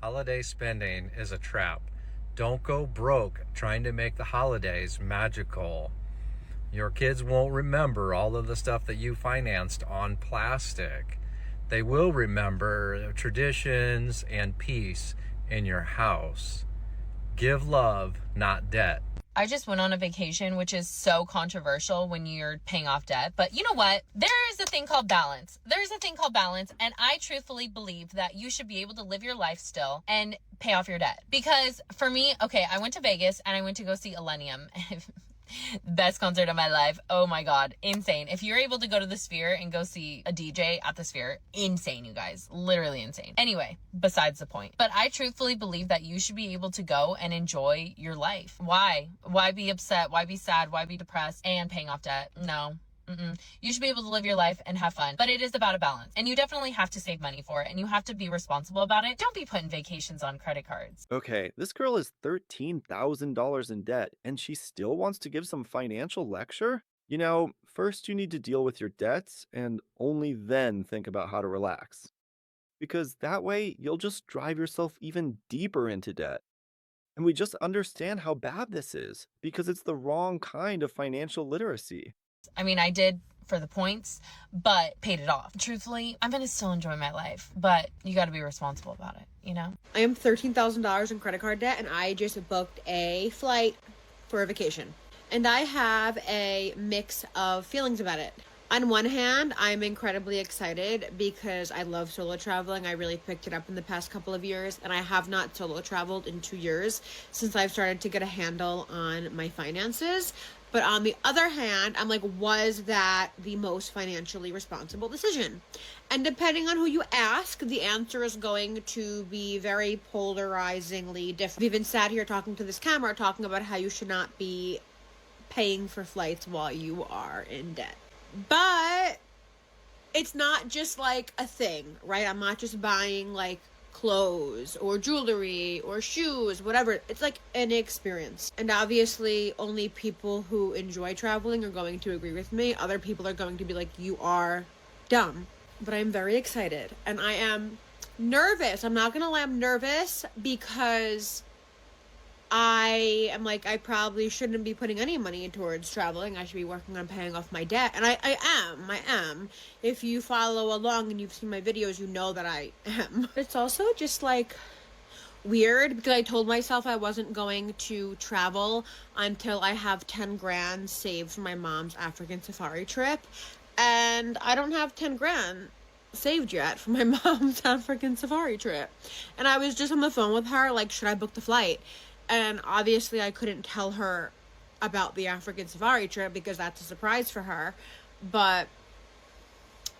Holiday spending is a trap. Don't go broke trying to make the holidays magical. Your kids won't remember all of the stuff that you financed on plastic. They will remember traditions and peace in your house. Give love, not debt. I just went on a vacation, which is so controversial when you're paying off debt. But you know what? There is a thing called balance. There's a thing called balance. And I truthfully believe that you should be able to live your life still and pay off your debt. Because for me, okay, I went to Vegas and I went to go see Illenium. Best concert of my life. Oh my God. Insane. If you're able to go to the Sphere and go see a DJ at the Sphere, insane, you guys. Literally insane. Anyway, besides the point. But I truthfully believe that you should be able to go and enjoy your life. Why? Why be upset? Why be sad? Why be depressed and paying off debt? No. You should be able to live your life and have fun, but it is about a balance, and you definitely have to save money for it, and you have to be responsible about it. Don't be putting vacations on credit cards. Okay, this girl is $13,000 in debt and she still wants to give some financial lecture? First you need to deal with your debts and only then think about how to relax. Because that way you'll just drive yourself even deeper into debt. And we just understand how bad this is because it's the wrong kind of financial literacy. I mean, I did for the points, but paid it off. Truthfully, I'm gonna still enjoy my life, but you gotta be responsible about it, you know? I am $13,000 in credit card debt, and I just booked a flight for a vacation. And I have a mix of feelings about it. On one hand, I'm incredibly excited because I love solo traveling. I really picked it up in the past couple of years, and I have not solo traveled in 2 years since I've started to get a handle on my finances. But on the other hand, I'm like, was that the most financially responsible decision? And depending on who you ask, the answer is going to be very polarizingly different. We've even sat here talking to this camera, talking about how you should not be paying for flights while you are in debt. But it's not just like a thing, right? I'm not just buying like clothes or jewelry or shoes, whatever. It's like an experience. And obviously only people who enjoy traveling are going to agree with me. Other people are going to be like, you are dumb. But I'm very excited and I am nervous. I'm not gonna lie, I'm nervous because I am like, I probably shouldn't be putting any money towards traveling. I should be working on paying off my debt. And I am. If you follow along and you've seen my videos, you know that I am. It's also just like weird because I told myself I wasn't going to travel until I have 10 grand saved for my mom's African safari trip. And I don't have 10 grand saved yet for my mom's African safari trip. And I was just on the phone with her, like, should I book the flight? And obviously I couldn't tell her about the African safari trip because that's a surprise for her. But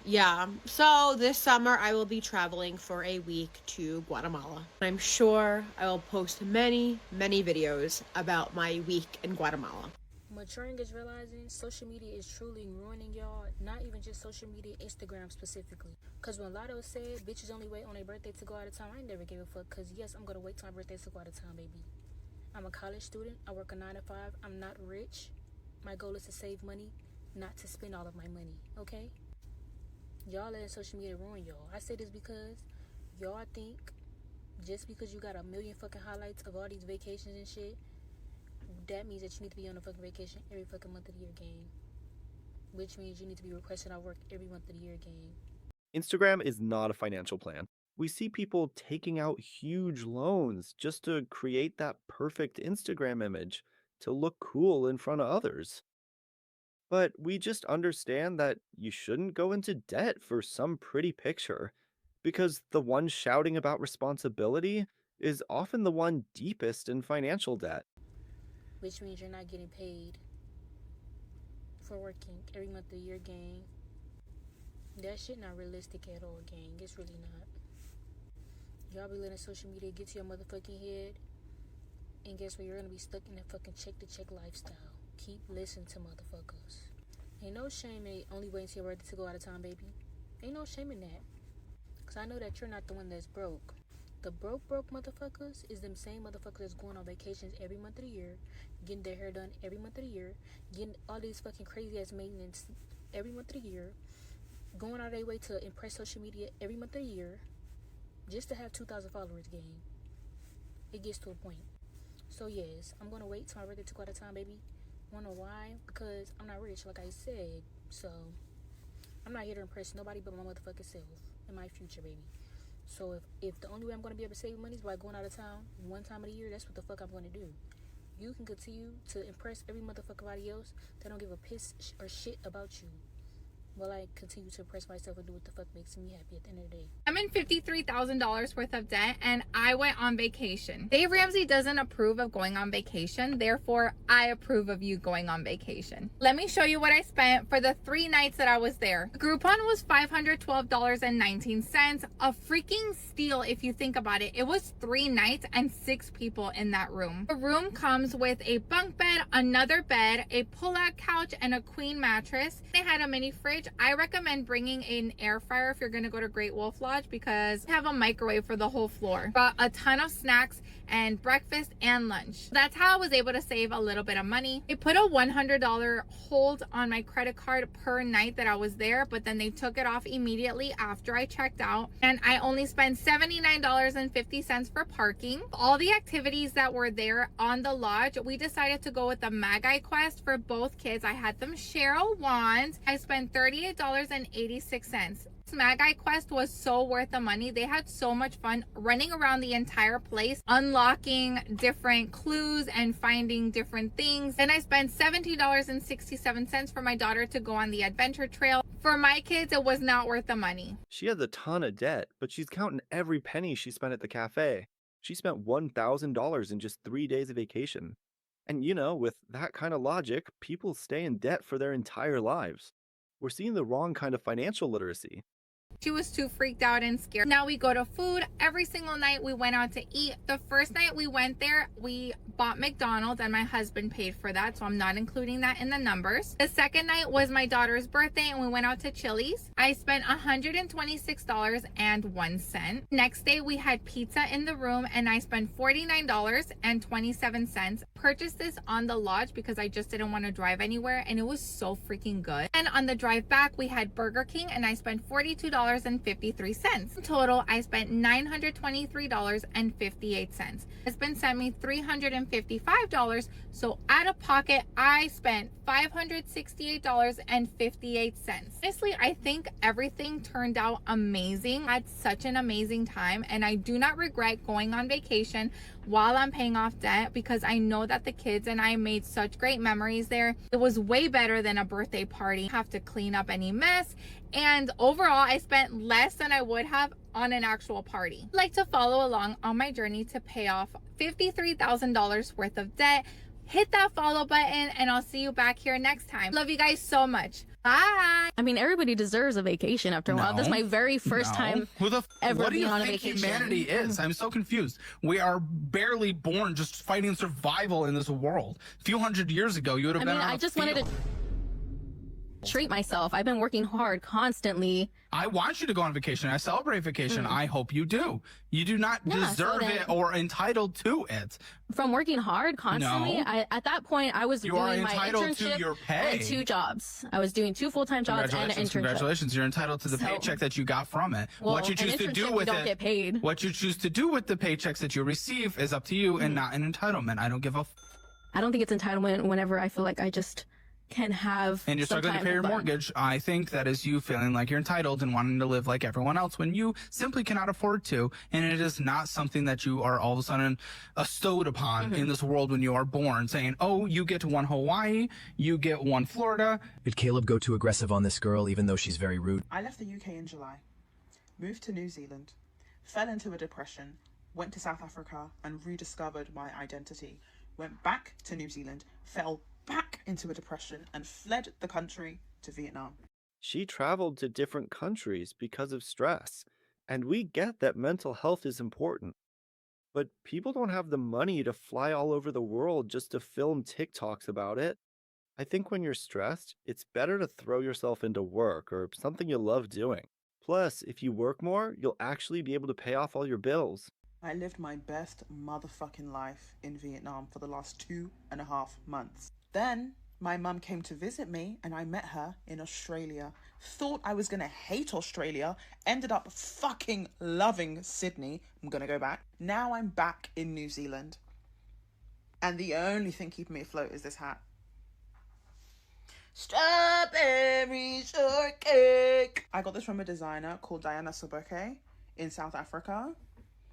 yeah, so this summer I will be traveling for a week to Guatemala. I'm sure I will post many, many videos about my week in Guatemala. Maturing is realizing social media is truly ruining y'all. Not even just social media, Instagram specifically. Because when Lotto said bitches only wait on their birthday to go out of town, I never gave a fuck. Because yes, I'm going to wait till my birthday to go out of town, baby. I'm a college student. I work a 9 to 5. I'm not rich. My goal is to save money, not to spend all of my money, okay? Y'all letting social media ruin y'all. I say this because y'all think just because you got a million fucking highlights of all these vacations and shit, that means that you need to be on a fucking vacation every fucking month of the year, gang. Which means you need to be requesting our work every month of the year, gang. Instagram is not a financial plan. We see people taking out huge loans just to create that perfect Instagram image to look cool in front of others. But we just understand that you shouldn't go into debt for some pretty picture, because the one shouting about responsibility is often the one deepest in financial debt. Which means you're not getting paid for working every month of the year, gang. That shit not realistic at all, gang. It's really not. Y'all be letting social media get to your motherfucking head, and guess what? You're gonna be stuck in that fucking check-to-check lifestyle. Keep listening to motherfuckers. Ain't no shame in only waiting till your birthday to go out of town, baby. Ain't no shame in that. Because I know that you're not the one that's broke. The broke motherfuckers is them same motherfuckers that's going on vacations every month of the year, getting their hair done every month of the year, getting all these fucking crazy-ass maintenance every month of the year, going out of their way to impress social media every month of the year, just to have 2,000 followers, gang. It gets to a point. So yes, I'm gonna wait till my birthday to go out of town, baby. Wanna know why? Because I'm not rich, like I said. So I'm not here to impress nobody but my motherfucking self and my future, baby. So if the only way I'm gonna be able to save money is by going out of town one time of the year, that's what the fuck I'm gonna do. You can continue to impress every motherfucker else that don't give a piss or shit about you. While I continue to impress myself and do what the fuck makes me happy at the end of the day. I'm in $53,000 worth of debt and I went on vacation. Dave Ramsey doesn't approve of going on vacation. Therefore, I approve of you going on vacation. Let me show you what I spent for the 3 nights that I was there. Groupon was $512.19. A freaking steal if you think about it. It was 3 nights and 6 people in that room. The room comes with a bunk bed, another bed, a pull-out couch, and a queen mattress. They had a mini fridge. I recommend bringing an air fryer if you're going to go to Great Wolf Lodge because they have a microwave for the whole floor. Brought a ton of snacks and breakfast and lunch. That's how I was able to save a little bit of money. They put a $100 hold on my credit card per night that I was there, but then they took it off immediately after I checked out. And I only spent $79.50 for parking. All the activities that were there on the lodge, we decided to go with the Magi Quest for both kids. I had them share a wand. I spent $38.86. Magi Quest was so worth the money. They had so much fun running around the entire place, unlocking different clues and finding different things. Then I spent $17.67 for my daughter to go on the adventure trail. For my kids, it was not worth the money. She has a ton of debt, but she's counting every penny she spent at the cafe. She spent $1,000 in just 3 days of vacation. And with that kind of logic, people stay in debt for their entire lives. We're seeing the wrong kind of financial literacy. She was too freaked out and scared. Now we go to food. Every single night we went out to eat. The first night we went there, we bought McDonald's and my husband paid for that, so I'm not including that in the numbers. The second night was my daughter's birthday and we went out to Chili's. I spent $126.01. Next day we had pizza in the room and I spent $49.27. Purchased this on the lodge because I just didn't want to drive anywhere and it was so freaking good. And on the drive back we had Burger King and I spent $42.53. In total, I spent $923.58. My husband sent me $355, so out of pocket, I spent $568.58. Honestly, I think everything turned out amazing. I had such an amazing time, and I do not regret going on vacation while I'm paying off debt because I know that the kids and I made such great memories there. It was way better than a birthday party. Have to clean up any mess. And overall, I spent less than I would have on an actual party. I'd like to follow along on my journey to pay off $53,000 worth of debt. Hit that follow button and I'll see you back here next time. Love you guys so much. Bye. I mean, everybody deserves a vacation after a while. This is my very first time ever being on a vacation. What do you think humanity is? I'm so confused. We are barely born just fighting survival in this world. A few hundred years ago, you would have been on I just wanted to treat myself. I've been working hard constantly. I want you to go on vacation. I celebrate vacation. I hope you do. You do not deserve it or entitled to it. From working hard constantly, at that point, I was doing my internship to your pay. and 2 jobs. I was doing 2 full-time jobs and an internship. Congratulations. You're entitled to the paycheck that you got from it. Well, what you choose to do with don't get paid. What you choose to do with the paychecks that you receive is up to you and not an entitlement. I don't give a I don't think it's entitlement whenever I feel like I just can have and you're struggling to pay your mortgage. I think that is you feeling like you're entitled and wanting to live like everyone else when you simply cannot afford to, and it is not something that you are all of a sudden bestowed upon in this world when you are born, saying, oh, you get 1 Hawaii, you get 1 Florida. Did Caleb go too aggressive on this girl even though she's very rude? I left the UK in July, moved to New Zealand, fell into a depression, went to South Africa and rediscovered my identity, went back to New Zealand, fell back into a depression and fled the country to Vietnam. She traveled to different countries because of stress, and we get that mental health is important. But people don't have the money to fly all over the world just to film TikToks about it. I think when you're stressed, it's better to throw yourself into work or something you love doing. Plus, if you work more, you'll actually be able to pay off all your bills. I lived my best motherfucking life in Vietnam for the last 2.5 months. Then My mum came to visit me and I met her in Australia. Thought I was going to hate Australia. Ended up fucking loving Sydney. I'm going to go back. Now I'm back in New Zealand. And the only thing keeping me afloat is this hat. Strawberry shortcake. I got this from a designer called Diana Soboke in South Africa.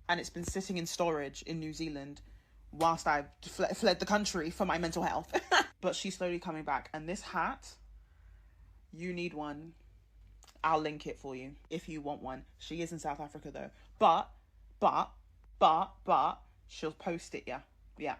And it's been sitting in storage in New Zealand whilst I fled the country for my mental health. But she's slowly coming back. And this hat, you need one. I'll link it for you if you want one. She is in South Africa though. But she'll post it, yeah. Yeah.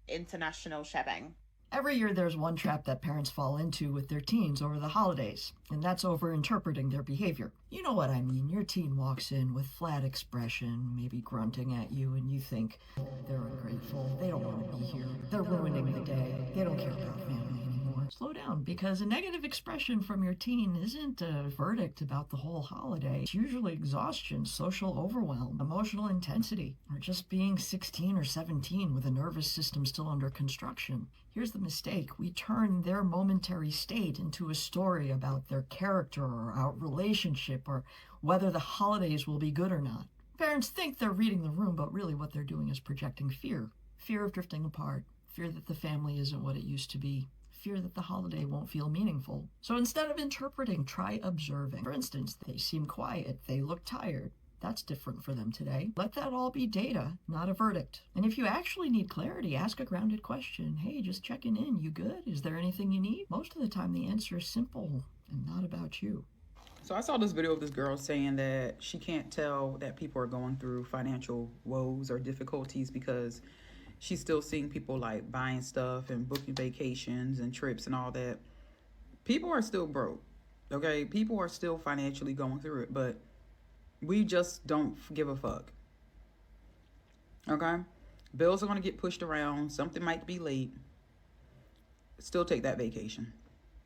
International shipping. Every year there's one trap that parents fall into with their teens over the holidays, and that's over-interpreting their behavior. You know what I mean. Your teen walks in with flat expression, maybe grunting at you, and you think, they're ungrateful, they don't want to be here, they're ruining the day, they don't care about family anymore. Slow down, because a negative expression from your teen isn't a verdict about the whole holiday. It's usually exhaustion, social overwhelm, emotional intensity, or just being 16 or 17 with a nervous system still under construction. Here's the mistake. We turn their momentary state into a story about their character or our relationship or whether the holidays will be good or not. Parents think they're reading the room, but really what they're doing is projecting fear. Fear of drifting apart. Fear that the family isn't what it used to be. Fear that the holiday won't feel meaningful. So instead of interpreting, try observing. For instance, they seem quiet. They look tired. That's different for them today. Let that all be data, not a verdict. And if you actually need clarity, ask a grounded question. Hey, just checking in. You good? Is there anything you need? Most of the time, the answer is simple and not about you. So I saw this video of this girl saying that she can't tell that people are going through financial woes or difficulties because she's still seeing people like buying stuff and booking vacations and trips and all that. People are still broke, okay? People are still financially going through it, but we just don't give a fuck. Okay? Bills are going to get pushed around. Something might be late. Still take that vacation.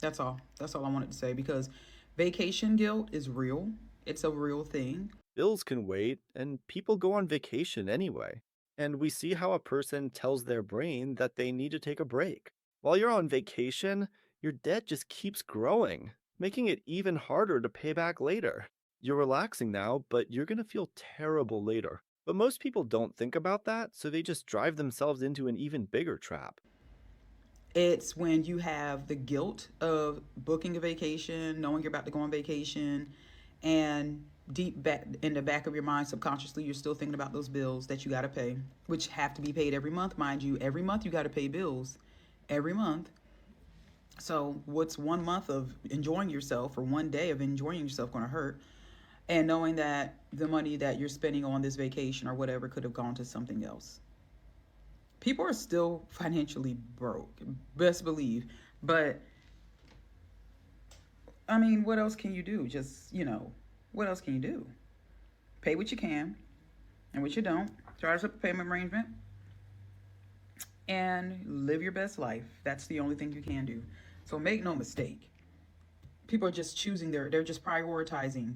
That's all. That's all I wanted to say, because vacation guilt is real. It's a real thing. Bills can wait, and people go on vacation anyway. And we see how a person tells their brain that they need to take a break. While you're on vacation, your debt just keeps growing, making it even harder to pay back later. You're relaxing now, but you're going to feel terrible later. But most people don't think about that, so they just drive themselves into an even bigger trap. It's when you have the guilt of booking a vacation, knowing you're about to go on vacation, and deep back in the back of your mind, subconsciously, you're still thinking about those bills that you got to pay, which have to be paid every month, mind you. Every month you got to pay bills. Every month. So what's 1 month of enjoying yourself or 1 day of enjoying yourself going to hurt? And knowing that the money that you're spending on this vacation or whatever could have gone to something else. People are still financially broke, best believe. But, I mean, what else can you do? Just, what else can you do? Pay what you can, and what you don't. Try to set up a payment arrangement, and live your best life. That's the only thing you can do. So make no mistake. People are just choosing they're just prioritizing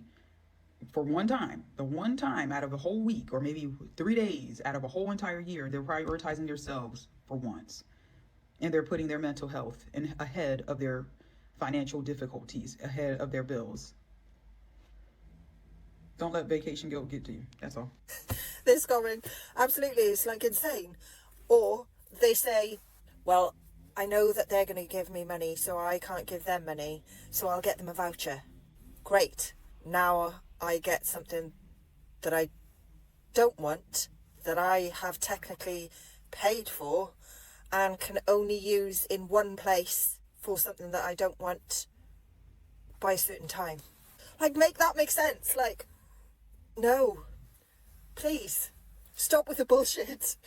for the one time out of a whole week, or maybe 3 days out of a whole entire year, they're prioritizing themselves for once. And they're putting their mental health ahead of their financial difficulties, ahead of their bills. Don't let vacation guilt get to you. That's all. This comment, absolutely, it's like insane. Or they say, well, I know that they're going to give me money, so I can't give them money, so I'll get them a voucher. Great. Now I get something that I don't want, that I have technically paid for, and can only use in one place for something that I don't want by a certain time. Like, make that make sense. Like, no, please, stop with the bullshit.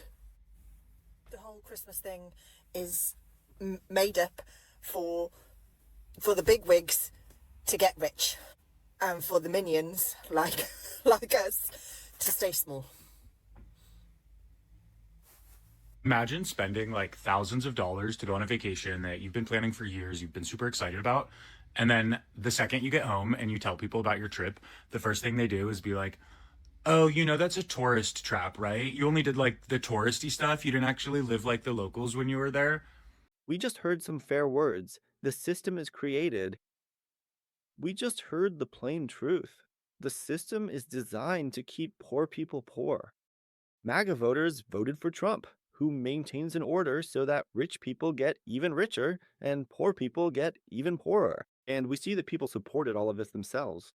The whole Christmas thing is made up for the bigwigs to get rich, and for the minions like us to stay small. Imagine spending like thousands of dollars to go on a vacation that you've been planning for years, you've been super excited about, and then the second you get home and you tell people about your trip, the first thing they do is be like, oh, that's a tourist trap, right? You only did like the touristy stuff. You didn't actually live like the locals when you were there. We just heard some fair words. The system is created. We just heard the plain truth. The system is designed to keep poor people poor. MAGA voters voted for Trump, who maintains an order so that rich people get even richer and poor people get even poorer. And we see that people supported all of this themselves.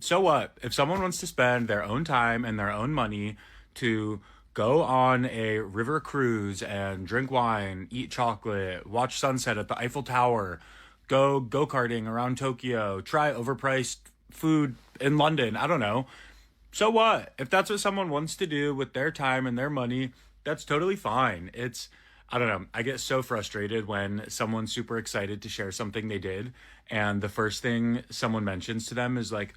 So what? If someone wants to spend their own time and their own money to go on a river cruise and drink wine, eat chocolate, watch sunset at the Eiffel Tower, go go-karting around Tokyo, try overpriced food in London, I don't know. So what? If that's what someone wants to do with their time and their money, that's totally fine. I don't know. I get so frustrated when someone's super excited to share something they did, and the first thing someone mentions to them is like,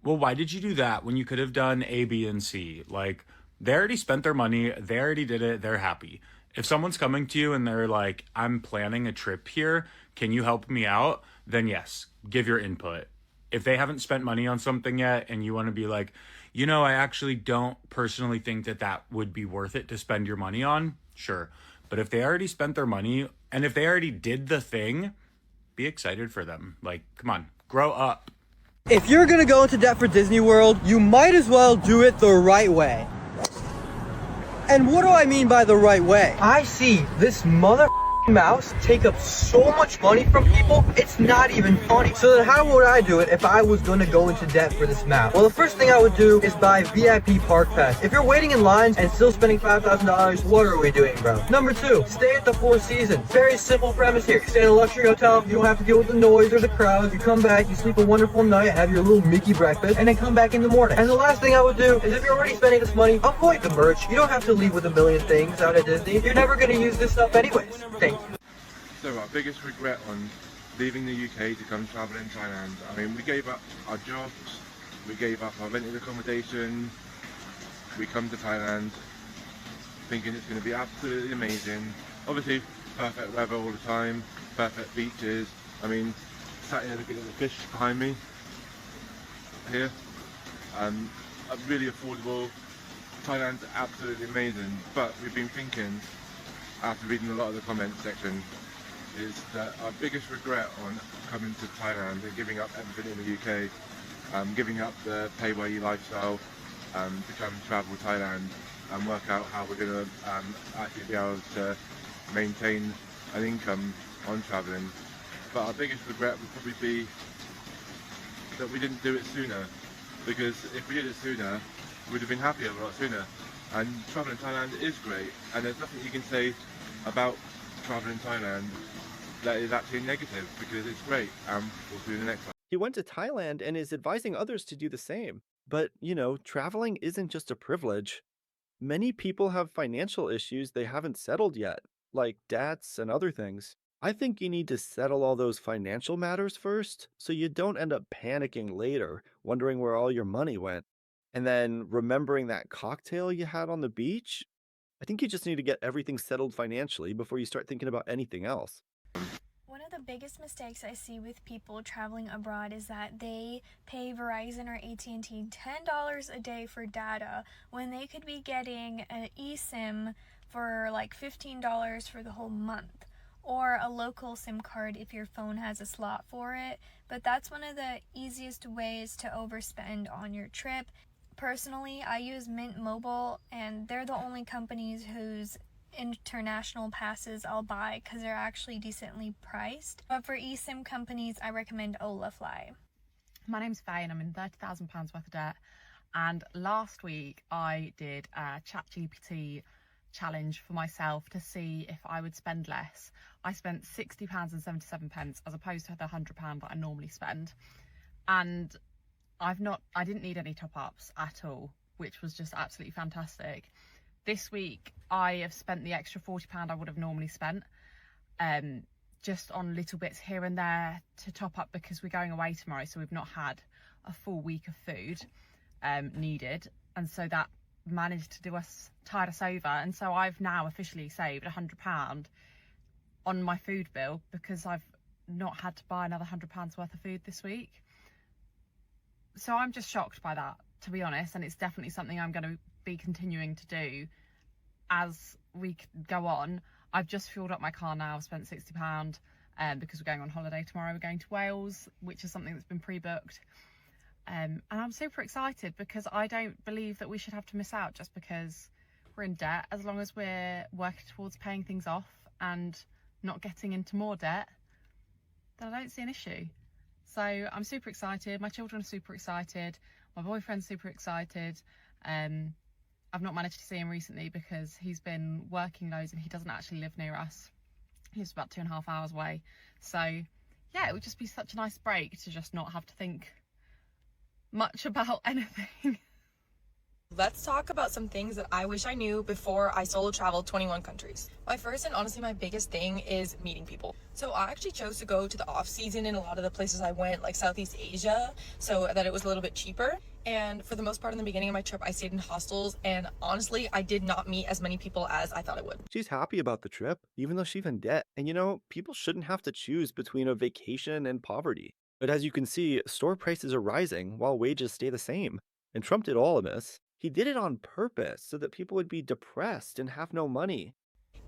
well, why did you do that when you could have done A, B, and C? Like, they already spent their money. They already did it. They're happy. If someone's coming to you and they're like, I'm planning a trip here, can you help me out? Then yes, give your input. If they haven't spent money on something yet and you want to be like, you know, I actually don't personally think that that would be worth it to spend your money on, sure. But if they already spent their money and if they already did the thing, be excited for them. Like, come on, grow up. If you're gonna go into debt for Disney World, you might as well do it the right way. And what do I mean by the right way? I see this mother mouse take up so much money from people, it's not even funny. So then how would I do it if I was gonna go into debt for this mouse? Well, the first thing I would do is buy VIP Park Pass. If you're waiting in lines and still spending $5,000, what are we doing, bro? Number 2, stay at the Four Seasons. Very simple premise here. Stay in a luxury hotel, you don't have to deal with the noise or the crowds. You come back, you sleep a wonderful night, have your little Mickey breakfast, and then come back in the morning. And the last thing I would do is if you're already spending this money, avoid the merch. You don't have to leave with a million things out at Disney. You're never gonna use this stuff anyways. Thank you. So our biggest regret on leaving the UK to come travel in Thailand, I mean, we gave up our jobs, we gave up our rented accommodation, we come to Thailand thinking it's going to be absolutely amazing. Obviously, perfect weather all the time, perfect beaches. I mean, sat here looking at the fish behind me, here, really affordable. Thailand's absolutely amazing, but we've been thinking, after reading a lot of the comment section, is that our biggest regret on coming to Thailand and giving up everything in the UK, giving up the pay-where-you lifestyle, to come travel Thailand and work out how we're going to actually be able to maintain an income on travelling. But our biggest regret would probably be that we didn't do it sooner, because if we did it sooner, we'd have been happier a lot sooner. And travelling Thailand is great, and there's nothing you can say about travelling Thailand that is actually negative, because it's great. We'll see you in the next one. He went to Thailand and is advising others to do the same. But, you know, traveling isn't just a privilege. Many people have financial issues they haven't settled yet, like debts and other things. I think you need to settle all those financial matters first, so you don't end up panicking later, wondering where all your money went. And then remembering that cocktail you had on the beach? I think you just need to get everything settled financially before you start thinking about anything else. One of the biggest mistakes I see with people traveling abroad is that they pay Verizon or AT&T $10 a day for data when they could be getting an eSIM for like $15 for the whole month, or a local SIM card if your phone has a slot for it. But that's one of the easiest ways to overspend on your trip. Personally, I use Mint Mobile, and they're the only companies whose international passes I'll buy because they're actually decently priced. But for eSIM companies, I recommend Olafly. My name's Faye and I'm in £30,000 worth of debt, and last week I did a ChatGPT challenge for myself to see if I would spend less. I spent £60.77 as opposed to the £100 that I normally spend, and I didn't need any top-ups at all, which was just absolutely fantastic. This week I have spent the extra £40 I would have normally spent, just on little bits here and there to top up, because we're going away tomorrow, so we've not had a full week of food needed, and so that managed to tide us over. And so I've now officially saved £100 on my food bill because I've not had to buy another £100 worth of food this week. So I'm just shocked by that, to be honest, and it's definitely something I'm going to be continuing to do as we go on. I've just fueled up my car now. I've spent £60 because we're going on holiday tomorrow. We're going to Wales, which is something that's been pre-booked. And I'm super excited because I don't believe that we should have to miss out just because we're in debt. As long as we're working towards paying things off and not getting into more debt, then I don't see an issue. So I'm super excited. My children are super excited. My boyfriend's super excited. I've not managed to see him recently because he's been working loads and he doesn't actually live near us. He lives about 2.5 hours away. So yeah, it would just be such a nice break to just not have to think much about anything. Let's talk about some things that I wish I knew before I solo traveled 21 countries. My first and honestly my biggest thing is meeting people. So I actually chose to go to the off season in a lot of the places I went, like Southeast Asia, so that it was a little bit cheaper. And for the most part in the beginning of my trip, I stayed in hostels, and honestly, I did not meet as many people as I thought I would. She's happy about the trip, even though she's in debt. And you know, people shouldn't have to choose between a vacation and poverty. But as you can see, store prices are rising while wages stay the same. And Trump did all of this. He did it on purpose so that people would be depressed and have no money.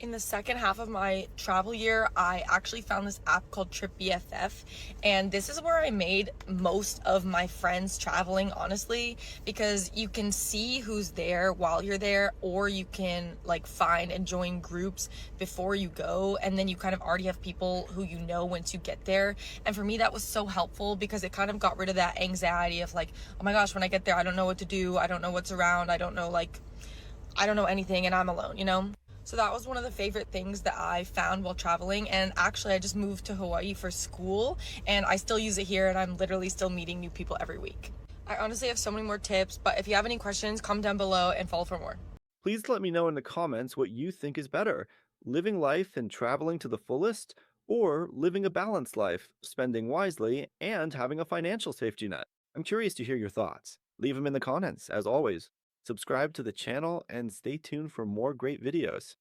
In the second half of my travel year, I actually found this app called Trip BFF, and this is where I made most of my friends traveling, honestly, because you can see who's there while you're there, or you can like find and join groups before you go, and then you kind of already have people who you know once you get there. And for me, that was so helpful because it kind of got rid of that anxiety of like, oh my gosh, when I get there, I don't know what to do, I don't know what's around, I don't know anything, and I'm alone, you know? So that was one of the favorite things that I found while traveling. And actually I just moved to Hawaii for school and I still use it here, and I'm literally still meeting new people every week. I honestly have so many more tips, but if you have any questions, comment down below and follow for more. Please let me know in the comments what you think is better, living life and traveling to the fullest, or living a balanced life, spending wisely, and having a financial safety net. I'm curious to hear your thoughts. Leave them in the comments, as always. Subscribe to the channel and stay tuned for more great videos.